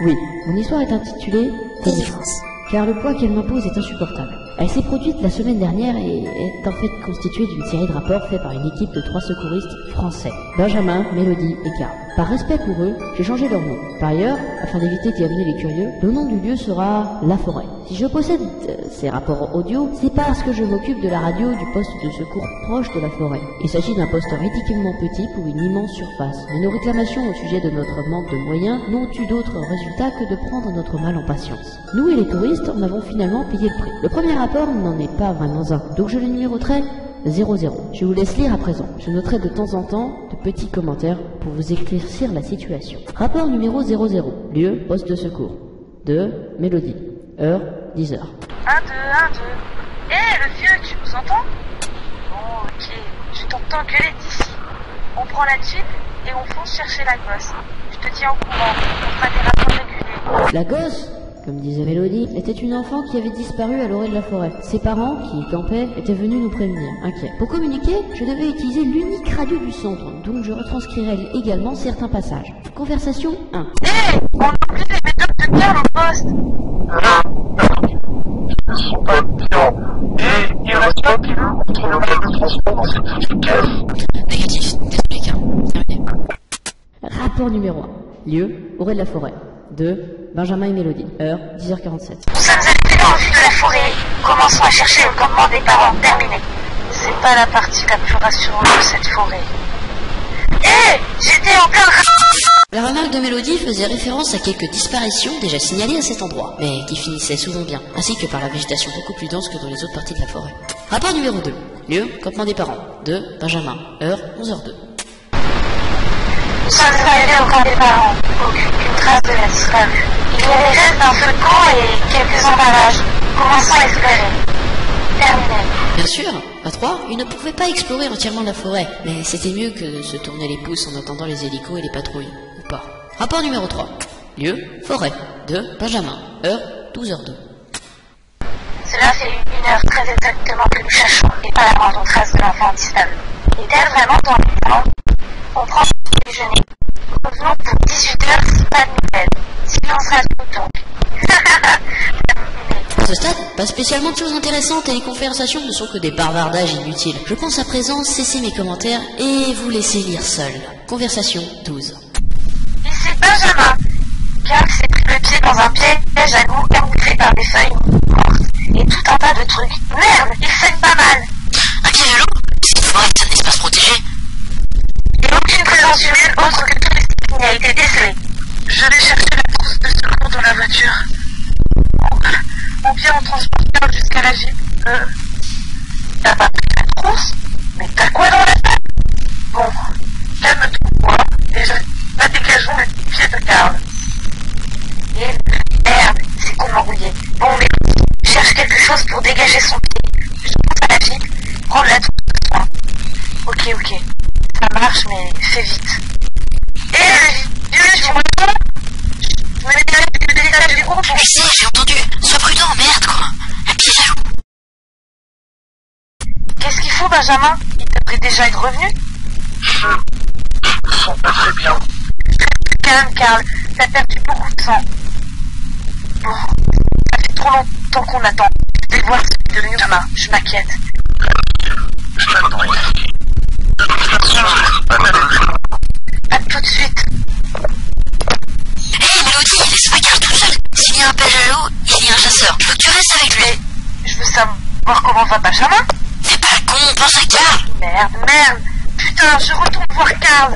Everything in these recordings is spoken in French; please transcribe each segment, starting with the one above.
Oui, mon histoire est intitulée Délivrance, car le poids qu'elle m'impose est insupportable. Elle s'est produite la semaine dernière et est en fait constituée d'une série de rapports faits par une équipe de 3 secouristes français, Benjamin, Mélodie et Karl. Par respect pour eux, j'ai changé leur nom. Par ailleurs, afin d'éviter d'y amener les curieux, le nom du lieu sera La Forêt. Si je possède ces rapports audio, c'est parce que je m'occupe de la radio du poste de secours proche de la forêt. Il s'agit d'un poste ridiculement petit pour une immense surface. Mais nos réclamations au sujet de notre manque de moyens n'ont eu d'autre résultat que de prendre notre mal en patience. Nous et les touristes en avons finalement payé le prix. Le premier rapport n'en est pas vraiment un, donc je le numéroterai 00. Je vous laisse lire à présent. Je noterai de temps en temps de petits commentaires pour vous éclaircir la situation. Rapport numéro 00. Lieu, poste de secours. De Mélodie. Heure, 10h. 1, 2, 1, 2. Le vieux, tu nous entends? Bon, ok. Je t'entends gueuler d'ici. On prend la Jeep et on fonce chercher la gosse. Je te tiens au courant. On fera des rapports réguliers. La gosse, comme disait Mélodie, était une enfant qui avait disparu à l'orée de la forêt. Ses parents, qui campaient, étaient venus nous prévenir, inquiets. Pour communiquer, je devais utiliser l'unique radio du centre, donc je retranscrirai également certains passages. Conversation 1. On a oublié les méthodes de Karl au poste. Ils ne sont pas bien. Et il reste un kilo entre le moyen de transport dans cette petite caisse. Négatif, désolé Karl. Terminé. Rapport numéro 1. Lieu, orée de la forêt. 2. Benjamin et Mélodie. Heure, 10h47. Nous sommes arrivés en vue de la forêt. Commençons à chercher le campement des parents. Terminé. C'est pas la partie la plus rassurante de cette forêt. J'étais en plein... La remarque de Mélodie faisait référence à quelques disparitions déjà signalées à cet endroit, mais qui finissaient souvent bien, ainsi que par la végétation beaucoup plus dense que dans les autres parties de la forêt. Rapport numéro 2. Lieu, campement des parents. 2. Benjamin. Heure, 11h02. Nous sommes arrivés au camp des parents. Aucune trace de la disparue. Il y avait les restes d'un feu de camp et quelques emballages. Commençons à explorer. Terminé. Bien sûr, à 3, ils ne pouvaient pas explorer entièrement la forêt, mais c'était mieux que de se tourner les pouces en attendant les hélicos et les patrouilles, ou pas. Rapport numéro 3. Lieu, forêt. 2. Benjamin. Heure, 12h02. Cela fait 1 heure très exactement que nous cherchons et pas la moindre trace de l'enfant disparu. Est-elle vraiment dans le camp? On prend le déjeuner. Revenons pour 18h, pas de nouvelles. Silence radio donc. À ce stade, pas spécialement de choses intéressantes et les conversations ne sont que des bavardages inutiles. Je pense à présent cesser mes commentaires et vous laisser lire seul. Conversation 12. Ici Benjamin. Karl s'est pris le pied dans un piège à goût camouflé par des feuilles mortes et tout un tas de trucs. Merde, il saigne pas mal. Un piège à l'eau? Cette forêt est un espace protégé. Et aucune présence humaine autre que touristique n'a été décelée. Je vais chercher la trousse de secours dans la voiture. Ou bien on transporte Karl jusqu'à la Jeep. T'as pas pris la trousse? Mais t'as quoi dans la tête? Bon, calme-toi et je dégageons le pied de Karl. Et merde, c'est con m'embrouiller. Bon, mais cherche quelque chose pour dégager son pied. Je pense à la Jeep, prendre la trousse de soin. Ok, ça marche, mais fais vite. Vieux, tu m'entends? Je me mets derrière le délisage du groupe. Je sais, j'ai entendu. Sois prudent, merde quoi. Un piège à l'eau. Qu'est-ce qu'il faut, Benjamin? Il devrait déjà être revenu. Je me sens pas très bien. Calme, Karl. T'as perdu beaucoup de sang. Bon, ça fait trop longtemps qu'on attend. Je vais voir ce qui est devenu demain. Je m'inquiète. Je m'attends ici. De toute façon, je ne pas d'aller. À tout de suite. Hé Mélodie, laisse pas Karl tout seul. S'il y a un piège à l'eau, il y a un chasseur. Je veux que tu restes avec lui. Je veux savoir comment va Benjamin. Fais pas le con, pense à Karl. Merde. Putain, je retourne voir Karl.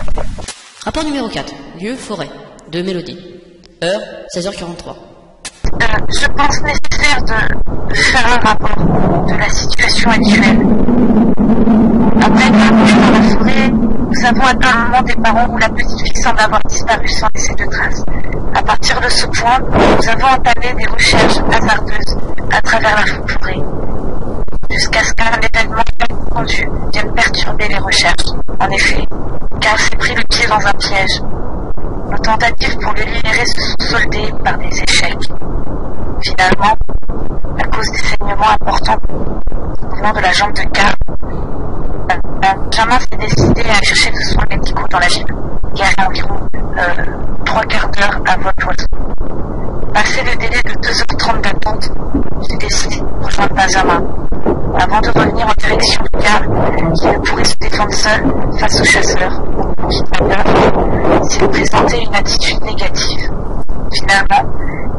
Rapport numéro 4. Lieu, forêt. 2. Mélodie. Heure, 16h43. Je pense nécessaire de faire un rapport de la situation actuelle. Après une marche dans la forêt, nous avons atteint le moment des parents où la petite fille semble avoir disparu sans laisser de traces. À partir de ce point, nous avons entamé des recherches hasardeuses à travers la forêt, jusqu'à ce qu'un événement inattendu vienne perturber les recherches. En effet, Karl s'est pris le pied dans un piège. Nos tentatives pour le libérer se sont soldées par des échecs. Finalement, à cause des saignements importants venant de la jambe de Karl, Benjamin s'est décidé à chercher des soins médicaux dans la Jeep, garée à environ 3/4 d'heure à vol d'oiseau. Passé le délai de 2h30 d'attente, j'ai décidé de rejoindre Benjamin, avant de revenir en direction de Karl, qui ne pourrait se défendre seul face aux chasseurs, qui d'ailleurs s'il présentait une attitude négative. Finalement,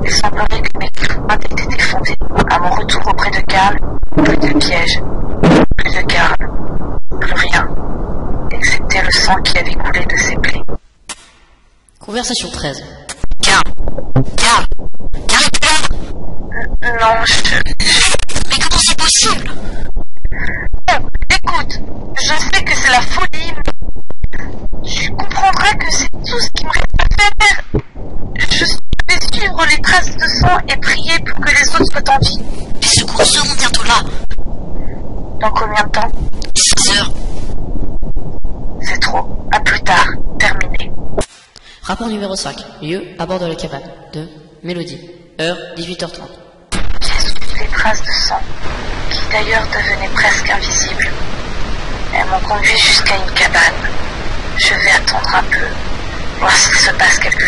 il semblerait que mes craintes aient été fondées. À mon retour auprès de Karl, plus de pièges, plus de Karl, plus rien, excepté le sang qui avait coulé de ses plaies. Conversation 13. Karl est là. Non, Mais comment c'est possible? Bon, écoute, je sais que c'est la folie, mais tu comprendras que c'est tout ce qui me reste à faire. Je vais suivre les traces de sang et prier pour que les autres soient en vie. Les secours seront bientôt là. Dans combien de temps? 6 heures. C'est trop. À plus tard. Terminé. Rapport numéro 5. Lieu, à bord de la cabane. De Mélodie. Heure, 18h30. J'ai suivi les traces de sang, qui d'ailleurs devenaient presque invisibles. Elles m'ont conduit jusqu'à une cabane. Je vais attendre un peu, voir s'il se passe quelque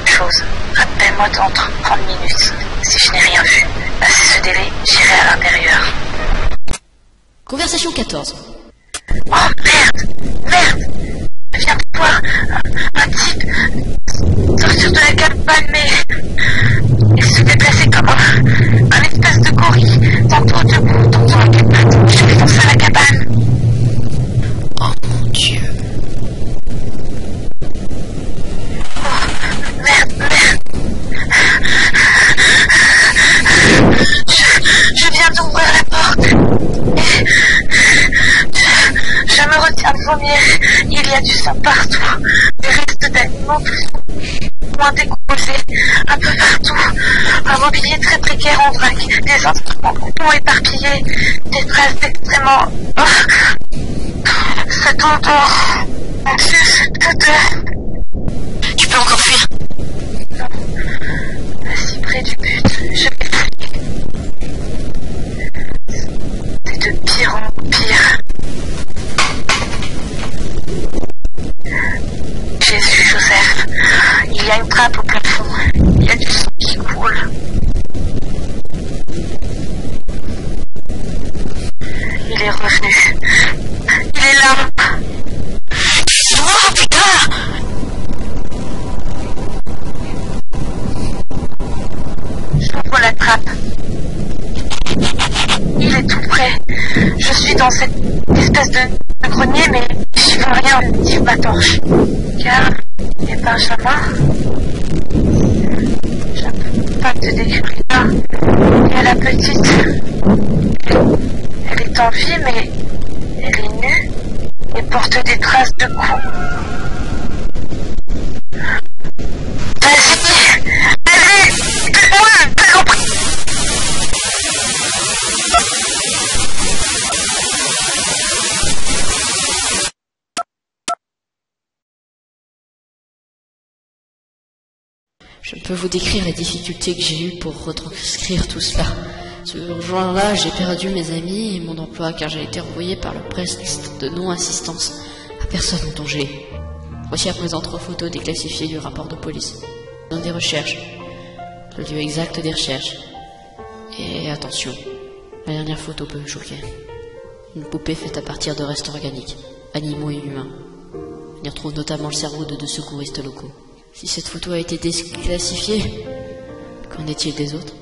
chose. Rappelle-moi dans 30 minutes. Si je n'ai rien vu, passé ce délai, j'irai à l'intérieur. Conversation 14. Oh merde! Je viens de voir un type sortir de la cabane, mais il se déplaçait comme un espèce de gorille, tantôt debout, tantôt à quatre pattes. Je vais foncer à la cabane. Oh mon Dieu. Oh, merde. Je viens d'ouvrir la porte. Et je me retiens de vomir. Il y a du sang partout. Des restes d'animaux plus ou moins décomposés. Un peu partout. Un mobilier très précaire en vrac. Des instruments complètement éparpillés. Des traces d'extrêmement... Oh. Cette odeur. Mon Dieu, cette odeur. Tu peux encore fuir. Non. Assis près du but, je vais fouiller. C'est de pire en pire. Jésus, Joseph, il y a une trappe au plafond. Il y a du sang qui coule. Il est revenu. Il est là. C'est moi, putain. J'ouvre la trappe. Il est tout près. Je suis dans cette espèce de grenier, mais j'y vois rien. J'active ma torche. Karl et Benjamin. Je ne peux pas te décrire. Il y a la petite. Elle est en vie, mais elle est nue et porte des traces de coups. Vas-y! Allez! Aide-moi! T'as compris? Je peux vous décrire les difficultés que j'ai eues pour retranscrire tout cela. Ce jour-là, j'ai perdu mes amis et mon emploi car j'ai été renvoyé par le presse de non-assistance à personne en danger. Voici à présent 3 photos déclassifiées du rapport de police. Dans des recherches. Le lieu exact des recherches. Et attention, la dernière photo peut me choquer. Une poupée faite à partir de restes organiques, animaux et humains. On y retrouve notamment le cerveau de 2 secouristes locaux. Si cette photo a été déclassifiée, qu'en est-il des autres ?